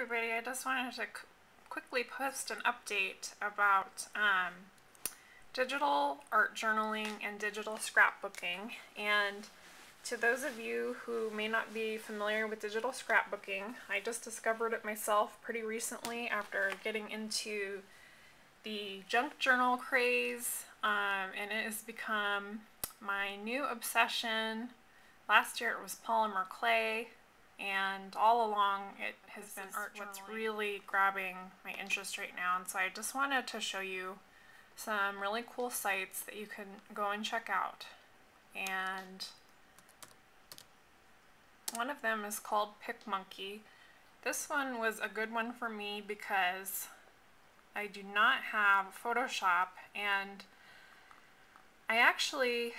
everybody, I just wanted to quickly post an update about digital art journaling and digital scrapbooking. And to those of you who may not be familiar with digital scrapbooking, I just discovered it myself pretty recently after getting into the junk journal craze, and it has become my new obsession. Last year it was polymer clay, and all along it has been art journaling. What's really grabbing my interest right now, and so I just wanted to show you some really cool sites that you can go and check out. And one of them is called Picmonkey. This one was a good one for me because I do not have Photoshop, and I actually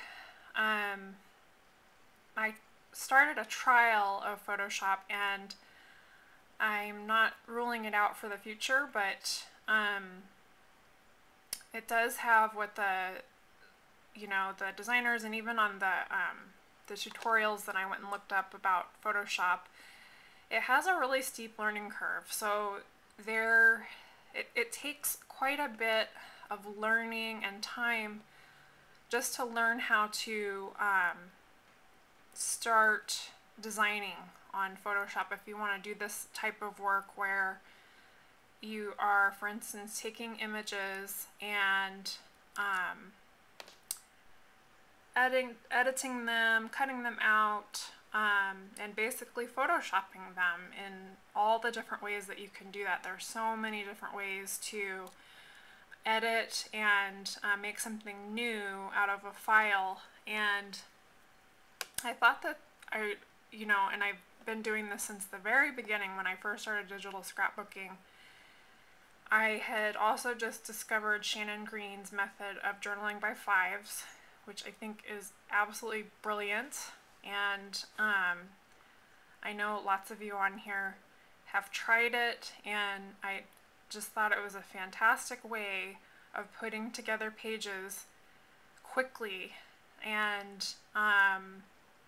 I started a trial of Photoshop, and I'm not ruling it out for the future, but it does have what the designers, and even on the tutorials that I went and looked up about Photoshop, it has a really steep learning curve. So it takes quite a bit of learning and time just to learn how to start designing on Photoshop if you want to do this type of work where you are, for instance, taking images and editing them, cutting them out, and basically photoshopping them in all the different ways that you can do that. There are so many different ways to edit and make something new out of a file, and I thought that and I've been doing this since the very beginning when I first started digital scrapbooking. I had also just discovered Shannon Green's method of journaling by fives, which I think is absolutely brilliant, and I know lots of you on here have tried it, and I just thought it was a fantastic way of putting together pages quickly and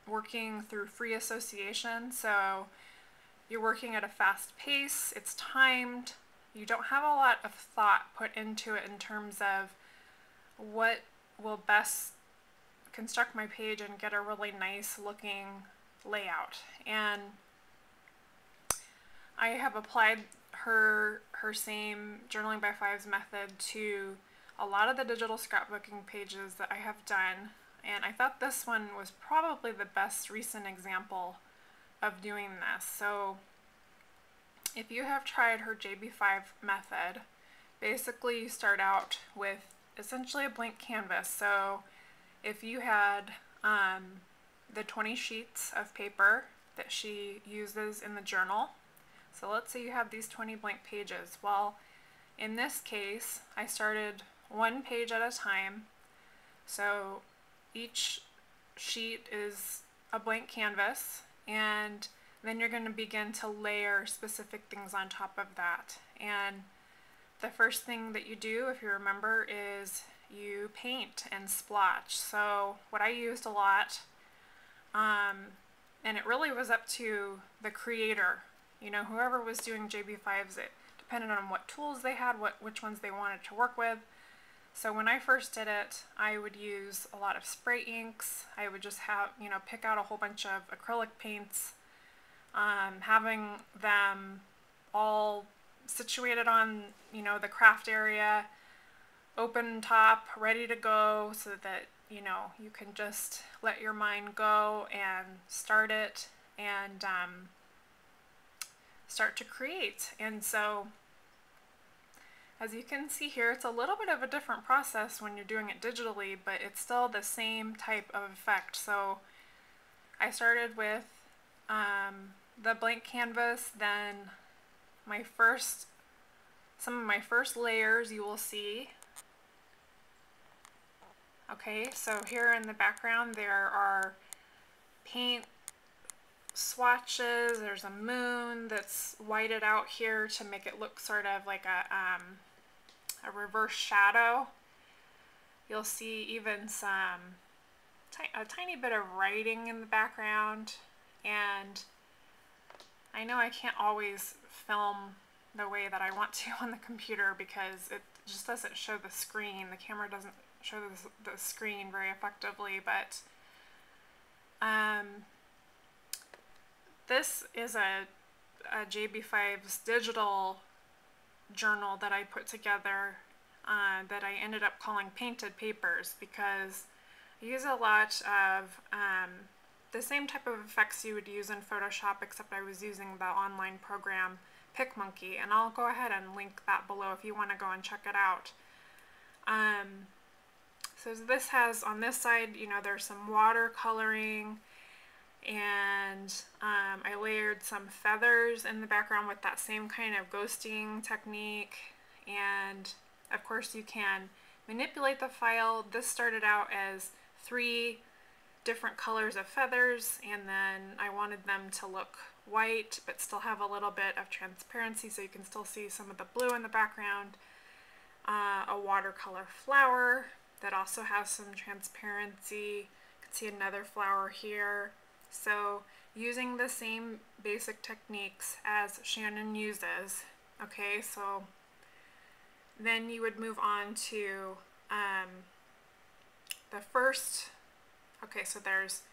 working through free association. So you're working at a fast pace, it's timed, you don't have a lot of thought put into it in terms of what will best construct my page and get a really nice looking layout. And I have applied her same journaling by fives method to a lot of the digital scrapbooking pages that I have done, and I thought this one was probably the best recent example of doing this. So if you have tried her JB5 method, basically you start out with essentially a blank canvas. So if you had the 20 sheets of paper that she uses in the journal, so let's say you have these 20 blank pages. Well, in this case, I started one page at a time. So each sheet is a blank canvas, and then you're going to begin to layer specific things on top of that. And the first thing that you do, if you remember, is you paint and splotch. So what I used a lot, and it really was up to the creator, whoever was doing JB5s, it depended on what tools they had, which ones they wanted to work with. So when I first did it, I would use a lot of spray inks. I would just have, pick out a whole bunch of acrylic paints, having them all situated on, the craft area, open top, ready to go, so that, you can just let your mind go and start it and start to create. And so as you can see here, it's a little bit of a different process when you're doing it digitally, but it's still the same type of effect. So I started with the blank canvas, then some of my first layers you will see. Okay, so here in the background there are paint swatches, there's a moon that's whited out here to make it look sort of like a reverse shadow. You'll see even a tiny bit of writing in the background, and I know I can't always film the way that I want to on the computer because it just doesn't show the screen. The camera doesn't show the screen very effectively, but this is a JB5's digital journal that I put together that I ended up calling Painted Papers because I use a lot of the same type of effects you would use in Photoshop, except I was using the online program Picmonkey, and I'll go ahead and link that below if you want to go and check it out. So this has, on this side, you know, there's some watercoloring, and I layered some feathers in the background with that same kind of ghosting technique, and of course you can manipulate the file. This started out as 3 different colors of feathers, and then I wanted them to look white but still have a little bit of transparency so you can still see some of the blue in the background. A watercolor flower that also has some transparency. You can see another flower here. So using the same basic techniques as Shannon uses. Okay, so then you would move on to the first. Okay, so there's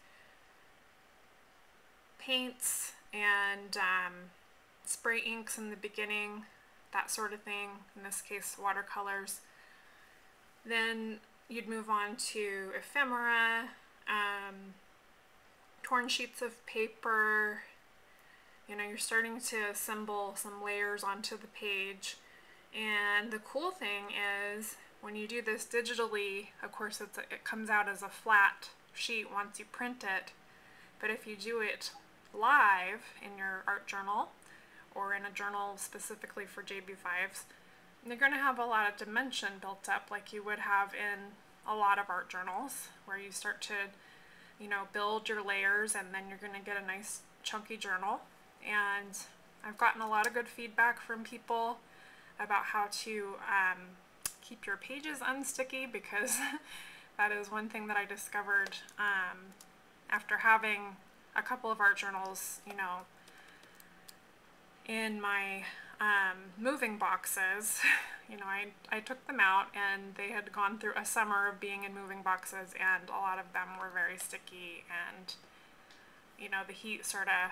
paints and spray inks in the beginning, that sort of thing, in this case watercolors. Then you'd move on to ephemera, torn sheets of paper. You know, you're starting to assemble some layers onto the page. And the cool thing is, when you do this digitally, of course it comes out as a flat sheet once you print it, but if you do it live in your art journal or in a journal specifically for JB5s, you're going to have a lot of dimension built up like you would have in a lot of art journals, where you start to, you know, build your layers, and then you're going to get a nice chunky journal. And I've gotten a lot of good feedback from people about how to keep your pages unsticky, because that is one thing that I discovered after having a couple of art journals, you know, in my moving boxes. You know, I took them out and they had gone through a summer of being in moving boxes, and a lot of them were very sticky, and you know, the heat sort of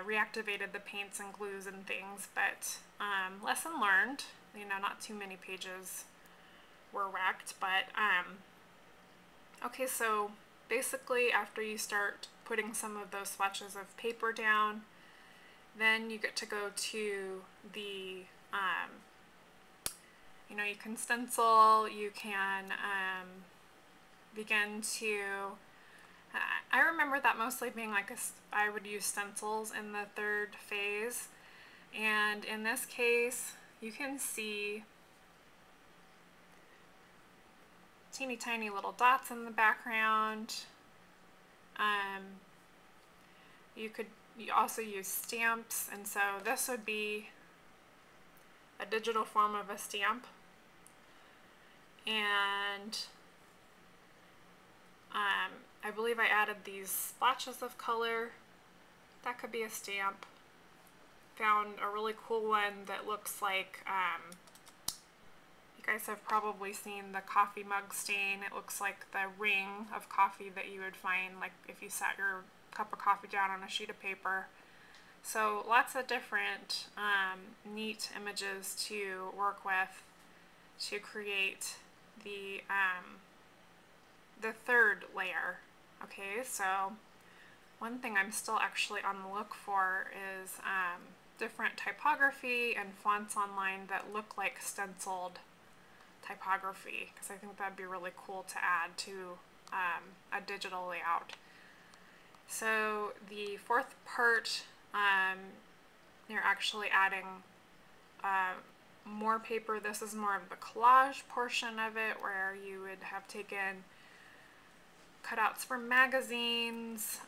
reactivated the paints and glues and things. But lesson learned, you know, not too many pages were wrecked. But okay, so basically after you start putting some of those swatches of paper down, then you get to go to the you know, you can stencil, you can begin to I remember that mostly being like I would use stencils in the 3rd phase, and in this case you can see teeny tiny little dots in the background. You also use stamps, and so this would be a digital form of a stamp, and I believe I added these splotches of color. That could be a stamp. Found a really cool one that looks like, you guys have probably seen the coffee mug stain. It looks like the ring of coffee that you would find, like if you sat your cup of coffee down on a sheet of paper. So lots of different neat images to work with to create the 3rd layer. Okay, so one thing I'm still actually on the look for is different typography and fonts online that look like stenciled typography, because I think that'd be really cool to add to a digital layout. So the 4th part, you're actually adding more paper. This is more of the collage portion of it, where you would have taken cutouts from magazines,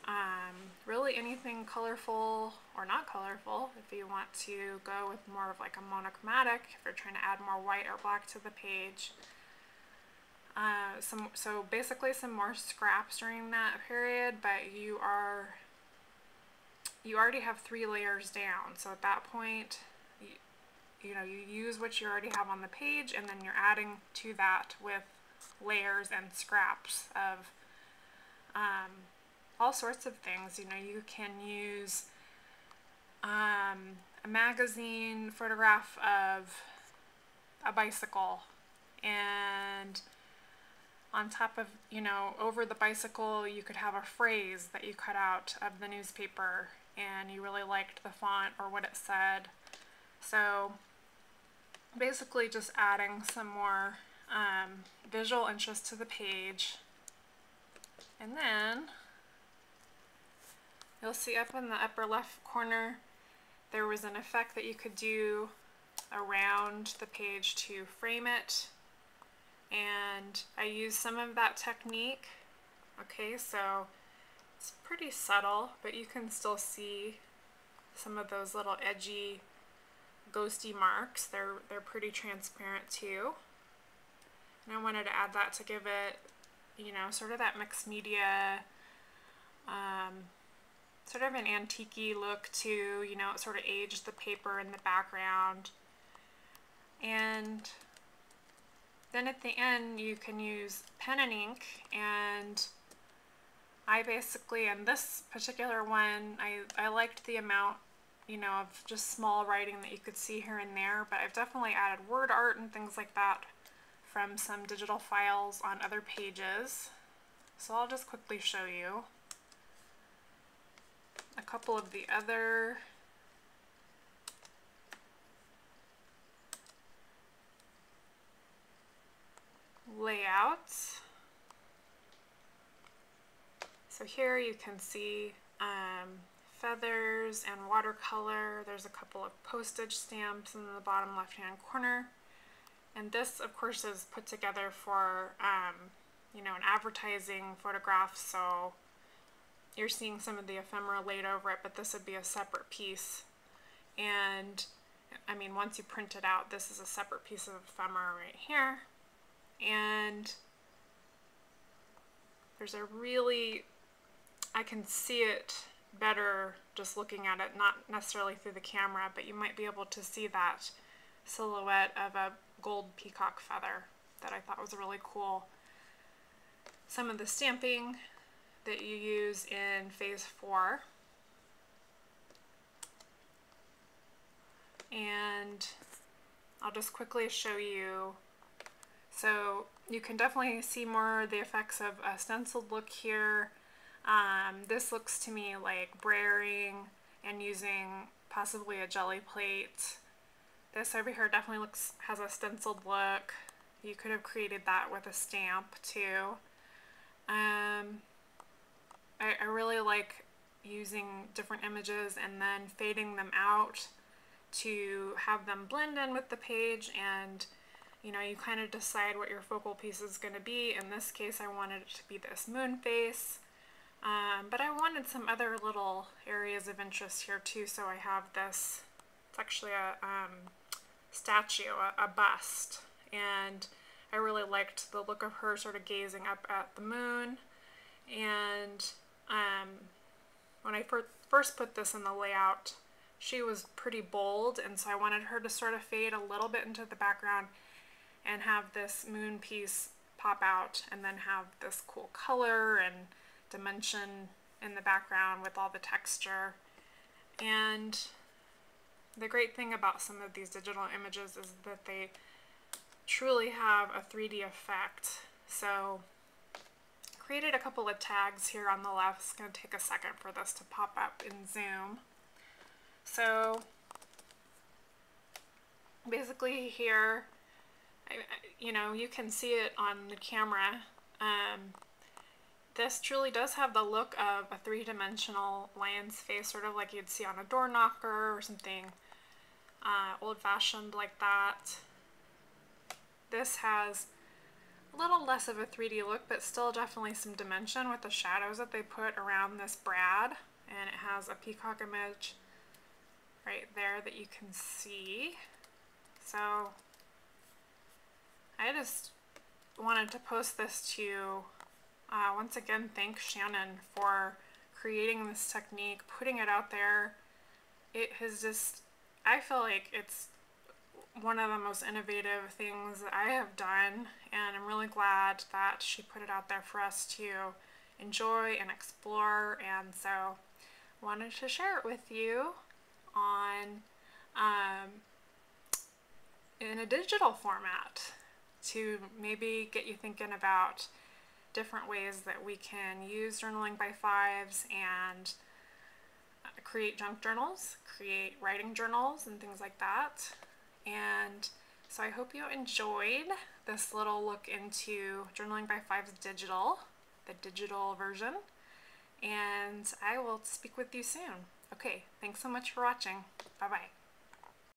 really anything colorful or not colorful. If you want to go with more of like a monochromatic, if you're trying to add more white or black to the page. So basically some more scraps during that period, but you are you already have 3 layers down. So at that point, you use what you already have on the page, and then you're adding to that with layers and scraps of all sorts of things. You can use a magazine photograph of a bicycle, and on top of, over the bicycle, you could have a phrase that you cut out of the newspaper and you really liked the font or what it said. So basically just adding some more visual interest to the page. And then you'll see up in the upper left corner there was an effect that you could do around the page to frame it, and I used some of that technique. Okay, so it's pretty subtle, but you can still see some of those little edgy ghosty marks. They're pretty transparent too. And I wanted to add that to give it, sort of that mixed media, sort of an antique-y look too. It sort of aged the paper in the background. And then at the end you can use pen and ink, and I basically, in this particular one, I liked the amount, of just small writing that you could see here and there, but I've definitely added word art and things like that from some digital files on other pages. So I'll just quickly show you a couple of the other layouts. So here you can see feathers and watercolor. There's a couple of postage stamps in the bottom left-hand corner. And this, of course, is put together for, an advertising photograph, so you're seeing some of the ephemera laid over it, but this would be a separate piece. And, once you print it out, this is a separate piece of ephemera right here. And there's a really, I can see it better just looking at it, not necessarily through the camera, but you might be able to see that silhouette of a gold peacock feather that I thought was really cool. Some of the stamping that you use in phase 4. And I'll just quickly show you. So you can definitely see more of the effects of a stenciled look here. This looks to me like brayering and using possibly a jelly plate. This over here definitely has a stenciled look. You could have created that with a stamp too. I really like using different images and then fading them out to have them blend in with the page, and you kind of decide what your focal piece is going to be. In this case, I wanted it to be this moon face, but I wanted some other little areas of interest here too, so I have this, it's actually a statue, a bust, and I really liked the look of her sort of gazing up at the moon. And when I first put this in the layout, she was pretty bold, and so I wanted her to sort of fade a little bit into the background and have this moon piece pop out, and then have this cool color and dimension in the background with all the texture. And the great thing about some of these digital images is that they truly have a 3D effect. So created a couple of tags here on the left. It's going to take a second for this to pop up in Zoom. So basically here, you can see it on the camera. This truly does have the look of a 3-dimensional lion's face, sort of like you'd see on a door knocker or something old-fashioned like that. This has a little less of a 3D look, but still definitely some dimension with the shadows that they put around this brad, and it has a peacock image right there that you can see. So I just wanted to post this to once again thank Shannon for creating this technique, putting it out there, it has just, I feel like it's one of the most innovative things that I have done, and I'm really glad that she put it out there for us to enjoy and explore. And so wanted to share it with you on in a digital format to maybe get you thinking about different ways that we can use journaling by fives and create junk journals, create writing journals, and things like that. And so I hope you enjoyed this little look into journaling by fives digital, the digital version, and I will speak with you soon. Okay, thanks so much for watching. Bye-bye.